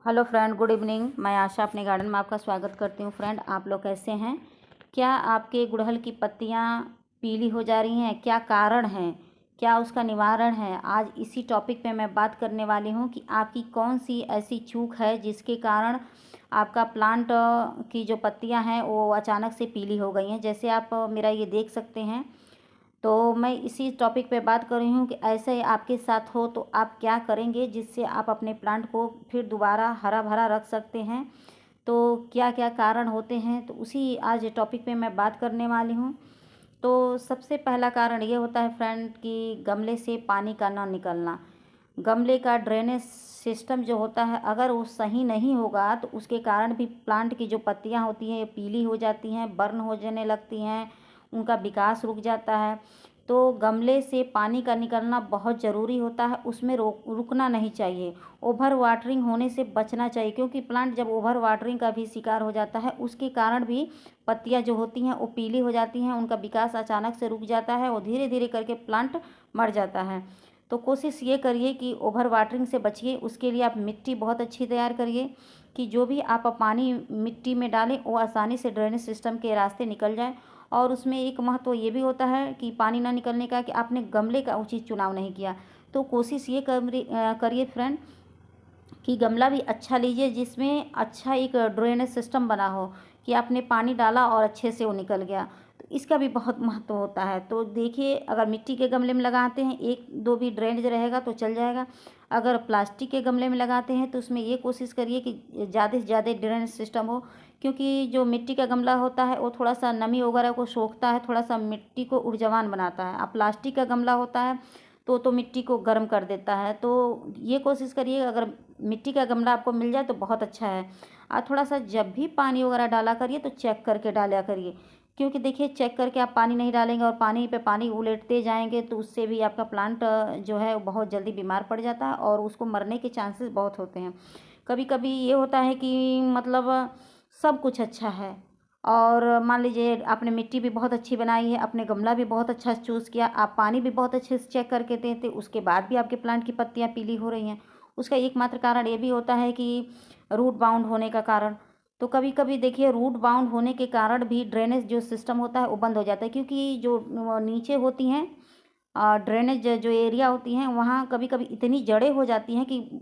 Hello friend, good evening. मैं आशा अपने garden में आपका स्वागत करती हूँ। फ्रेंड, आप लोग कैसे हैं? क्या आपके गुड़हल की पत्तियाँ पीली हो जा रही हैं? क्या कारण है? क्या उसका निवारण है? आज इसी टॉपिक पे मैं बात करने वाली हूँ कि आपकी कौन सी ऐसी चूक है जिसके कारण आपका प्लांट की जो पत्तियाँ हैं वो अचानक से पीली हो गई हैं। जैसे आप मेरा ये देख सकते हैं, तो मैं इसी टॉपिक पे बात कर रही हूँ कि ऐसे आपके साथ हो तो आप क्या करेंगे जिससे आप अपने प्लांट को फिर दोबारा हरा भरा रख सकते हैं। तो क्या क्या कारण होते हैं, तो उसी आज टॉपिक पे मैं बात करने वाली हूँ। तो सबसे पहला कारण ये होता है फ्रेंड कि गमले से पानी का ना निकलना। गमले का ड्रेनेज सिस्टम जो होता है, अगर वो सही नहीं होगा तो उसके कारण भी प्लांट की जो पत्तियां होती हैं ये पीली हो जाती हैं, बर्न हो जाने लगती हैं, उनका विकास रुक जाता है। तो गमले से पानी का निकलना बहुत ज़रूरी होता है, उसमें रुकना नहीं चाहिए। ओवर वाटरिंग होने से बचना चाहिए, क्योंकि प्लांट जब ओवर वाटरिंग का भी शिकार हो जाता है उसके कारण भी पत्तियां जो होती हैं वो पीली हो जाती हैं, उनका विकास अचानक से रुक जाता है और धीरे धीरे करके प्लांट मर जाता है। तो कोशिश ये करिए कि ओवर वाटरिंग से बचिए। उसके लिए आप मिट्टी बहुत अच्छी तैयार करिए कि जो भी आप पानी मिट्टी में डालें वो आसानी से ड्रेनेज सिस्टम के रास्ते निकल जाए। और उसमें एक महत्व ये भी होता है कि पानी ना निकलने का, कि आपने गमले का उचित चुनाव नहीं किया। तो कोशिश ये करिए फ्रेंड कि गमला भी अच्छा लीजिए जिसमें अच्छा एक ड्रेनेज सिस्टम बना हो, कि आपने पानी डाला और अच्छे से वो निकल गया। तो इसका भी बहुत महत्व होता है। तो देखिए, अगर मिट्टी के गमले में लगाते हैं एक दो भी ड्रेनेज रहेगा तो चल जाएगा। अगर प्लास्टिक के गमले में लगाते हैं तो उसमें ये कोशिश करिए कि ज़्यादा से ज़्यादा ड्रेनेज सिस्टम हो, क्योंकि जो मिट्टी का गमला होता है वो थोड़ा सा नमी वगैरह को सोखता है, थोड़ा सा मिट्टी को ऊर्जावान बनाता है। अब प्लास्टिक का गमला होता है तो मिट्टी को गर्म कर देता है। तो ये कोशिश करिए, अगर मिट्टी का गमला आपको मिल जाए तो बहुत अच्छा है। और थोड़ा सा जब भी पानी वगैरह डाला करिए तो चेक करके डाला करिए, क्योंकि देखिए चेक करके आप पानी नहीं डालेंगे और पानी पे पानी उलेटते जाएंगे तो उससे भी आपका प्लांट जो है बहुत जल्दी बीमार पड़ जाता है और उसको मरने के चांसेस बहुत होते हैं। कभी कभी ये होता है कि मतलब सब कुछ अच्छा है और मान लीजिए आपने मिट्टी भी बहुत अच्छी बनाई है, अपने गमला भी बहुत अच्छा चूज़ किया, आप पानी भी बहुत अच्छे से चेक करके देते, उसके बाद भी आपके प्लांट की पत्तियां पीली हो रही हैं। उसका एकमात्र कारण ये भी होता है कि रूट बाउंड होने का कारण। तो कभी कभी देखिए, रूट बाउंड होने के कारण भी ड्रेनेज जो सिस्टम होता है वो बंद हो जाता है, क्योंकि जो नीचे होती हैं ड्रेनेज जो एरिया होती हैं वहाँ कभी कभी इतनी जड़ें हो जाती हैं कि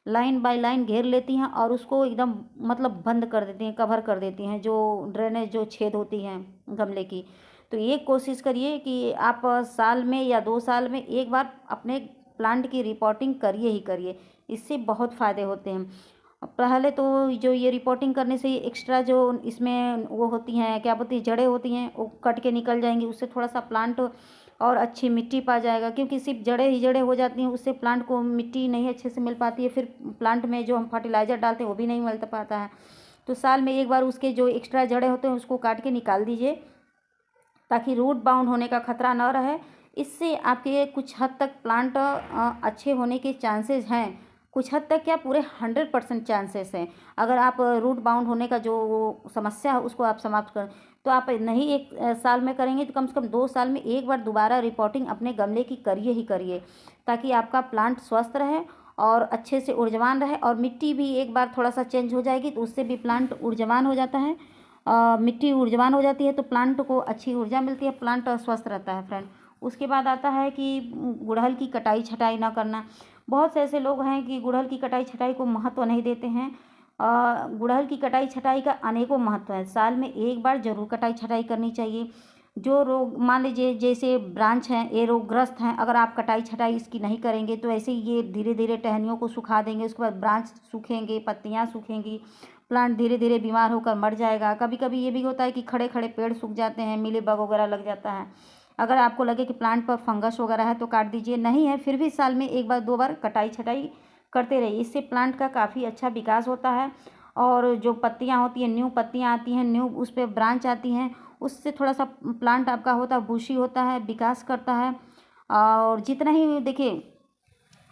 लाइन बाय लाइन घेर लेती हैं और उसको एकदम मतलब बंद कर देती हैं, कवर कर देती हैं जो ड्रेनेज जो छेद होती हैं गमले की। तो ये कोशिश करिए कि आप साल में या 2 साल में एक बार अपने प्लांट की रिपोर्टिंग करिए ही करिए। इससे बहुत फ़ायदे होते हैं। पहले तो जो ये रिपोर्टिंग करने से एक्स्ट्रा जो इसमें वो होती हैं, क्या बोलती हैं, जड़ें होती हैं, वो कट के निकल जाएंगी। उससे थोड़ा सा प्लांट और अच्छी मिट्टी पा जाएगा, क्योंकि सिर्फ जड़ें ही जड़ें हो जाती हैं, उससे प्लांट को मिट्टी नहीं अच्छे से मिल पाती है। फिर प्लांट में जो हम फर्टिलाइज़र डालते हैं वो भी नहीं मिल पाता है। तो साल में एक बार उसके जो एक्स्ट्रा जड़ें होते हैं उसको काट के निकाल दीजिए, ताकि रूट बाउंड होने का खतरा न रहे। इससे आपके कुछ हद तक प्लांट अच्छे होने के चांसेस हैं। कुछ हद तक क्या, पूरे 100% चांसेस हैं। अगर आप रूट बाउंड होने का जो समस्या है उसको आप समाप्त करें, तो आप नहीं एक साल में करेंगे तो कम से कम 2 साल में एक बार दोबारा रिपोर्टिंग अपने गमले की करिए ही करिए, ताकि आपका प्लांट स्वस्थ रहे और अच्छे से ऊर्जावान रहे। और मिट्टी भी एक बार थोड़ा सा चेंज हो जाएगी तो उससे भी प्लांट ऊर्जावान हो जाता है। मिट्टी ऊर्जावान हो जाती है तो प्लांट को अच्छी ऊर्जा मिलती है, प्लांट स्वस्थ रहता है फ्रेंड। उसके बाद आता है कि गुड़हल की कटाई छटाई ना करना। बहुत से ऐसे लोग हैं कि गुड़हल की कटाई छटाई को महत्व नहीं देते हैं। गुड़हल की कटाई छटाई का अनेकों महत्व है, साल में एक बार जरूर कटाई छटाई करनी चाहिए। जो रोग, मान लीजिए जैसे ब्रांच हैं ये रोगग्रस्त हैं, अगर आप कटाई छटाई इसकी नहीं करेंगे तो ऐसे ही ये धीरे धीरे टहनियों को सुखा देंगे, उसके बाद ब्रांच सूखेंगे, पत्तियां सूखेंगी, प्लांट धीरे धीरे बीमार होकर मर जाएगा। कभी कभी ये भी होता है कि खड़े खड़े पेड़ सूख जाते हैं, मिली बग वगैरह लग जाता है। अगर आपको लगे कि प्लांट पर फंगस वगैरह है तो काट दीजिए, नहीं है फिर भी साल में एक बार दो बार कटाई छटाई करते रहिए। इससे प्लांट का काफ़ी अच्छा विकास होता है और जो पत्तियां होती हैं, न्यू पत्तियां आती हैं, न्यू उस पर ब्रांच आती हैं, उससे थोड़ा सा प्लांट आपका होता है बुशी होता है, विकास करता है। और जितना ही देखिए,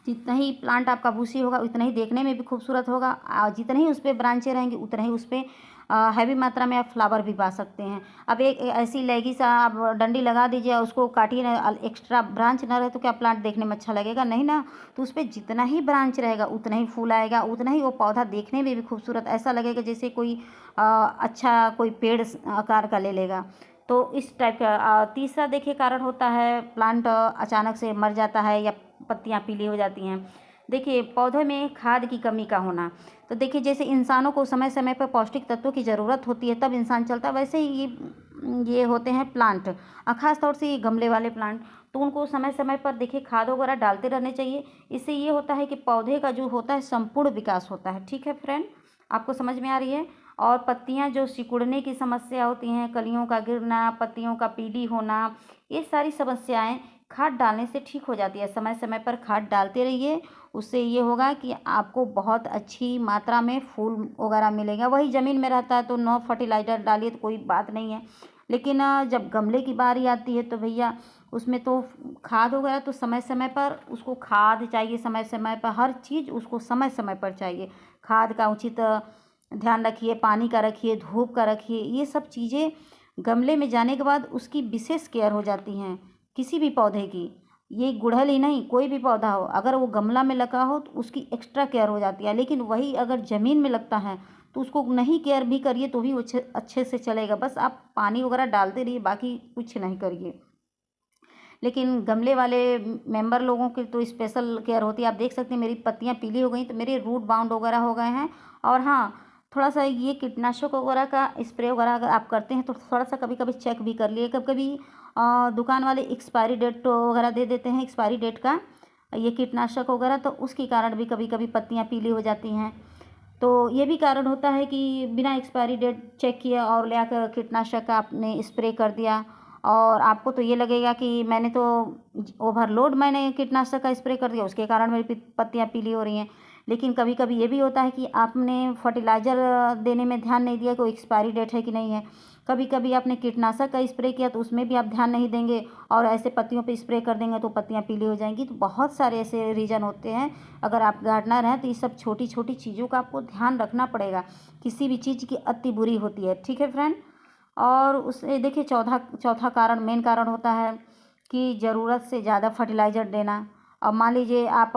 जितना ही प्लांट आपका भूसी होगा उतना ही देखने में भी खूबसूरत होगा, और जितने ही उस पर ब्रांचें रहेंगी उतना ही उस पर हैवी मात्रा में आप फ्लावर भी पा सकते हैं। अब एक ऐसी लैगी सा आप डंडी लगा दीजिए, उसको काटिए ना, एक्स्ट्रा ब्रांच ना रहे तो क्या प्लांट देखने में अच्छा लगेगा? नहीं ना। तो उस पर जितना ही ब्रांच रहेगा उतना ही फूल आएगा, उतना ही वो पौधा देखने में भी खूबसूरत ऐसा लगेगा जैसे कोई अच्छा कोई पेड़ आकार का ले लेगा। तो इस टाइप का तीसरा देखिए कारण होता है प्लांट अचानक से मर जाता है या पत्तियां पीली हो जाती हैं। देखिए पौधे में खाद की कमी का होना, तो देखिए जैसे इंसानों को समय समय पर पौष्टिक तत्वों की ज़रूरत होती है तब इंसान चलता है, वैसे ही ये होते हैं प्लांट, ख़ास तौर से ये गमले वाले प्लांट। तो उनको समय समय पर देखिए खाद वगैरह डालते रहने चाहिए। इससे ये होता है कि पौधे का जो होता है संपूर्ण विकास होता है। ठीक है फ्रेंड, आपको समझ में आ रही है? और पत्तियां जो सिकुड़ने की समस्या होती हैं, कलियों का गिरना, पत्तियों का पीली होना, ये सारी समस्याएं खाद डालने से ठीक हो जाती है। समय समय पर खाद डालते रहिए, उससे ये होगा कि आपको बहुत अच्छी मात्रा में फूल वगैरह मिलेगा। वही ज़मीन में रहता है तो नो फर्टिलाइज़र डालिए तो कोई बात नहीं है, लेकिन जब गमले की बारी आती है तो भैया उसमें तो खाद वगैरह तो समय समय पर उसको खाद चाहिए, समय समय पर हर चीज़ उसको समय समय पर चाहिए। खाद का उचित ध्यान रखिए, पानी का रखिए, धूप का रखिए। ये सब चीज़ें गमले में जाने के बाद उसकी विशेष केयर हो जाती हैं किसी भी पौधे की। ये गुड़हल ही नहीं, कोई भी पौधा हो, अगर वो गमला में लगा हो तो उसकी एक्स्ट्रा केयर हो जाती है। लेकिन वही अगर ज़मीन में लगता है तो उसको नहीं केयर भी करिए तो भी वो अच्छे से चलेगा। बस आप पानी वगैरह डालते रहिए, बाकी कुछ नहीं करिए। लेकिन गमले वाले मेंबर लोगों की तो स्पेशल केयर होती है। आप देख सकते हैं मेरी पत्तियां पीली हो गई तो मेरे रूट बाउंड वगैरह हो गए हैं। और हाँ, थोड़ा सा ये कीटनाशक वगैरह का स्प्रे वगैरह अगर आप करते हैं तो थोड़ा सा कभी कभी चेक भी कर लिए। कभी कभी दुकान वाले एक्सपायरी डेट वगैरह दे देते हैं, एक्सपायरी डेट का ये कीटनाशक वगैरह, तो उसके कारण भी कभी कभी पत्तियाँ पीली हो जाती हैं। तो ये भी कारण होता है कि बिना एक्सपायरी डेट चेक किया और ले आकर कीटनाशक का आपने स्प्रे कर दिया, और आपको तो ये लगेगा कि मैंने तो ओवरलोड मैंने कीटनाशक का स्प्रे कर दिया, उसके कारण मेरी पत्तियां पीली हो रही हैं। लेकिन कभी कभी ये भी होता है कि आपने फर्टिलाइज़र देने में ध्यान नहीं दिया, कोई एक्सपायरी डेट है कि नहीं है। कभी कभी आपने कीटनाशक का स्प्रे किया तो उसमें भी आप ध्यान नहीं देंगे और ऐसे पत्तियों पे स्प्रे कर देंगे तो पत्तियां पीली हो जाएंगी। तो बहुत सारे ऐसे रीज़न होते हैं। अगर आप गार्डनर हैं तो ये सब छोटी छोटी चीज़ों का आपको ध्यान रखना पड़ेगा। किसी भी चीज़ की अति बुरी होती है। ठीक है फ्रेंड। और उससे देखिए चौथा कारण, मेन कारण होता है कि ज़रूरत से ज़्यादा फर्टिलाइज़र देना। अब मान लीजिए आप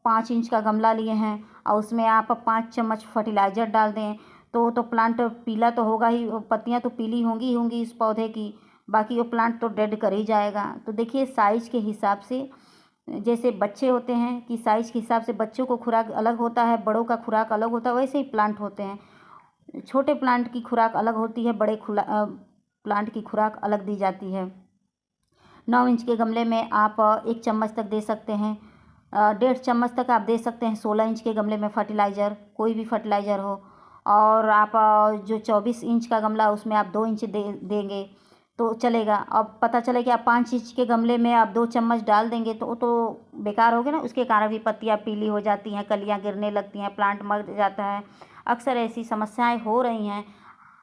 5 इंच का गमला लिए हैं और उसमें आप 5 चम्मच फर्टिलाइज़र डाल दें तो प्लांट पीला तो होगा ही, पत्तियां तो पीली होंगी ही होंगी इस पौधे की, बाकी वो प्लांट तो डेड कर ही जाएगा। तो देखिए साइज़ के हिसाब से, जैसे बच्चे होते हैं कि साइज़ के हिसाब से बच्चों को खुराक अलग होता है, बड़ों का खुराक अलग होता है, वैसे ही प्लांट होते हैं। छोटे प्लांट की खुराक अलग होती है, बड़े प्लांट की खुराक अलग दी जाती है। 9 इंच के गमले में आप 1 चम्मच तक दे सकते हैं, 1.5 चम्मच तक आप दे सकते हैं 16 इंच के गमले में फर्टिलाइज़र, कोई भी फर्टिलाइज़र हो। और आप जो 24 इंच का गमला है उसमें आप 2 इंच देंगे तो चलेगा। अब पता चले कि आप 5 इंच के गमले में आप 2 चम्मच डाल देंगे तो वो तो बेकार हो गया ना, उसके कारण भी पत्तियाँ पीली हो जाती हैं, कलियाँ गिरने लगती हैं, प्लांट मर जाता है। अक्सर ऐसी समस्याएं हो रही हैं।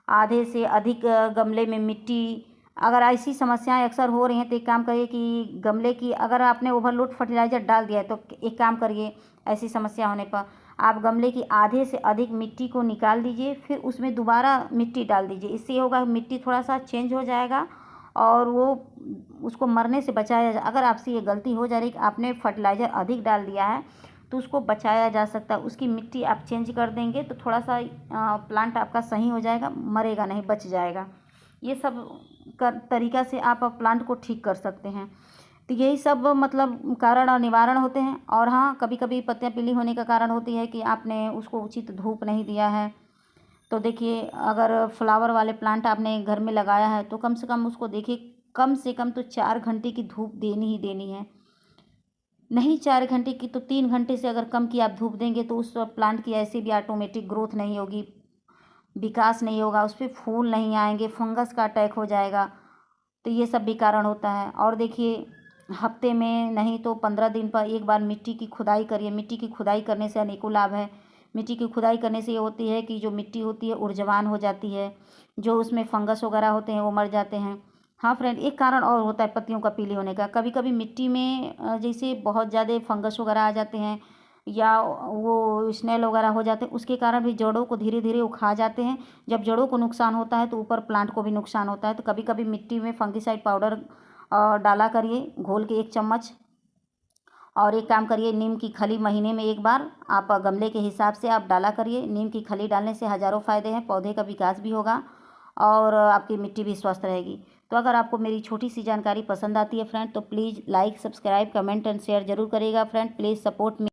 आधे से अधिक गमले में मिट्टी, अगर ऐसी समस्याएं अक्सर हो रही हैं तो एक काम करिए कि गमले की, अगर आपने ओवरलोड फर्टिलाइज़र डाल दिया है तो एक काम करिए, ऐसी समस्या होने पर आप गमले की आधे से अधिक मिट्टी को निकाल दीजिए, फिर उसमें दोबारा मिट्टी डाल दीजिए। इससे होगा मिट्टी थोड़ा सा चेंज हो जाएगा और वो उसको मरने से बचाया जा। अगर आपसे ये गलती हो जा रही कि आपने फर्टिलाइज़र अधिक डाल दिया है तो उसको बचाया जा सकता है। उसकी मिट्टी आप चेंज कर देंगे तो थोड़ा सा प्लांट आपका सही हो जाएगा, मरेगा नहीं, बच जाएगा। ये सब तरीका से आप प्लांट को ठीक कर सकते हैं। तो यही सब मतलब कारण और निवारण होते हैं। और हाँ, कभी कभी पत्तियां पीली होने का कारण होती है कि आपने उसको उचित धूप नहीं दिया है। तो देखिए अगर फ्लावर वाले प्लांट आपने घर में लगाया है तो कम से कम उसको देखिए, कम से कम तो 4 घंटे की धूप देनी ही देनी है। नहीं 4 घंटे की तो 3 घंटे से अगर कम की आप धूप देंगे तो उस प्लांट की ऐसे भी ऑटोमेटिक ग्रोथ नहीं होगी, विकास नहीं होगा, उस पर फूल नहीं आएंगे, फंगस का अटैक हो जाएगा। तो ये सब भी कारण होता है। और देखिए हफ्ते में नहीं तो 15 दिन पर एक बार मिट्टी की खुदाई करिए। मिट्टी की खुदाई करने से अनेकों लाभ है। मिट्टी की खुदाई करने से ये होती है कि जो मिट्टी होती है ऊर्जावान हो जाती है, जो उसमें फंगस वगैरह होते हैं वो मर जाते हैं। हाँ फ्रेंड, एक कारण और होता है पत्तियों का पीले होने का। कभी कभी मिट्टी में जैसे बहुत ज़्यादा फंगस वगैरह आ जाते हैं या वो स्नेल वगैरह हो जाते हैं, उसके कारण भी जड़ों को धीरे धीरे वो खा जाते हैं। जब जड़ों को नुकसान होता है तो ऊपर प्लांट को भी नुकसान होता है। तो कभी कभी मिट्टी में फंगीसाइड पाउडर डाला करिए घोल के 1 चम्मच। और एक काम करिए, नीम की खली महीने में 1 बार आप गमले के हिसाब से आप डाला करिए। नीम की खली डालने से हज़ारों फ़ायदे हैं, पौधे का विकास भी होगा और आपकी मिट्टी भी स्वस्थ रहेगी। तो अगर आपको मेरी छोटी सी जानकारी पसंद आती है फ्रेंड, तो please like, subscribe, comment and share ज़रूर करिएगा फ्रेंड। Please support me.